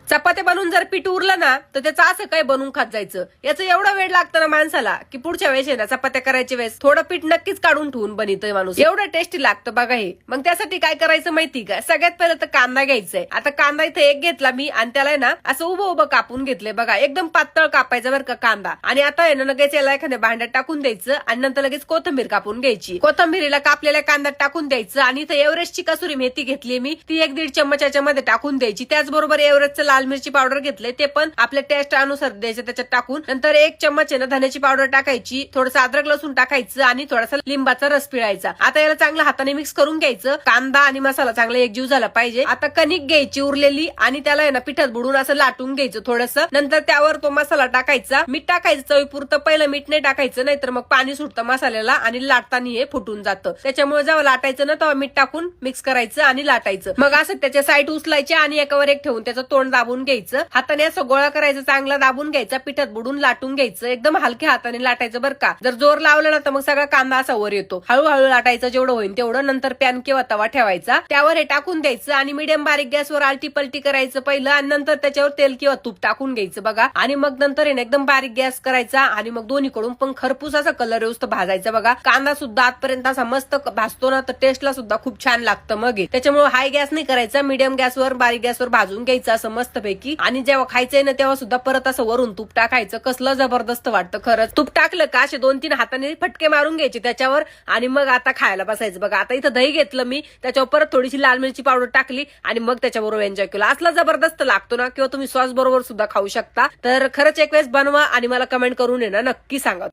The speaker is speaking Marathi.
चपात्या बनवून जर पीठ उरलं ना तर त्याचं असं काय बनवून खात जायचं. याचं एवढा वेळ लागतं ना माणसाला की पुढच्या वेळेस आहे ना चपात्या करायच्या वेळेस थोडं पीठ नक्कीच काढून ठेवून बनवतोय माणूस. एवढं टेस्टी लागतं बघा हे. मग त्यासाठी काय करायचं माहिती का, सगळ्यात पहिलं तर कांदा घ्यायचाय. आता कांदा इथे एक घेतला मी आणि त्याला ना असं उभं उभं कापून घेतलंय बघा. एकदम पातळ कापायचं बरं का कांदा. आणि आता आहे ना लगेच याला एखाद्या भांड्यात टाकून द्यायचं आणि नंतर लगेच कोथिंबीर कापून घ्यायची. कोथिंबीरीला कापलेल्या कांद्यात टाकून द्यायचं आणि इथे एव्हरेस्टची कसुरी मेथी घेतली मी, ती 1-1.5 चम्मचाच्या मध्ये टाकून द्यायची. त्याचबरोबर एव्हरेस्टचं लाल मिरची पावडर घेतले, ते पण आपल्या टेस्ट अनुसार द्यायचं त्याच्यात टाकून. नंतर 1 चम्मच आहे ना धन्याची पावडर टाकायची, थोडंसं अद्रक लसूण टाकायचं आणि थोडासा लिंबाचा रस पिळायचा. आता याला चांगलं हाताने मिक्स करून घ्यायचं. कांदा आणि मसाला चांगला एकजीव झाला पाहिजे. आता कणिक घ्यायची उरलेली आणि त्याला आहे ना पिठात बुडून असं लाटून घ्यायचं थोडंसं. नंतर त्यावर तो मसाला टाकायचा. मीठ टाकायचं चवीपुरतं. पहिलं मीठ नाही टाकायचं, नाहीतर मग पाणी सुटतं मसाल्याला आणि लाटताना हे फुटून जातं. त्याच्यामुळे जेव्हा लाटायचं ना तेव्हा मीठ टाकून मिक्स करायचं आणि लाटायचं. मग असं त्याच्या साईड उचलायचे आणि एकावर एक ठेवून त्याचं तोंड दाबून घ्यायचं. हाताने असं गोळा करायचं, चांगला दाबून घ्यायचा, पिठात बुडून लाटून घ्यायचं. एकदम हलक्या हाताने लाटायचं बरं का. जर जोर लावला ना तर मग सगळा कांदा असा वर येतो. हळूहळू लाटायचं जेवढं होईल तेवढं. नंतर पॅन किंवा तवा ठेवायचा, त्यावर हे टाकून द्यायचं आणि मीडियम बारीक गॅसवर आलटी पलटी करायचं पहिलं आणि नंतर त्याच्यावर तेल किंवा तूप टाकून घ्यायचं बघा. आणि मग नंतर एकदम बारीक गॅस करायचा आणि मग दोन्हीकडून पण खरपूस असा कलर येऊस तर भाजायचा बघा. कांदा सुद्धा आजपर्यंत असा मस्त भाजतो ना तर टेस्टला सुद्धा खूप छान लागतं. मग त्याच्यामुळे हाय गॅस नाही करायचा, मीडियम गॅसवर बारीक गॅसवर भाजून घ्यायचं असं मस्त पैकी. आणि जेव्हा खायचंय ना तेव्हा सुद्धा परत असं वरून तूप टाकायचं. कसलं जबरदस्त वाटतं खरंच. तूप टाकलं का असे 2-3 हाताने फटके मारून घ्यायचे त्याच्यावर आणि मग आता खायला बसायचं बघा. आता इथं दही घेतलं मी, त्याच्यावर परत थोडीशी लाल मिरची पावडर टाकली आणि मग त्याच्याबरोबर एन्जॉय केलं. असला जबरदस्त लागतो ना. किंवा तुम्ही सॉस बरोबर सुद्धा खाऊ शकता. तर खरंच एक वेळेस बनवा आणि मला कमेंट करून नक्की सांगा.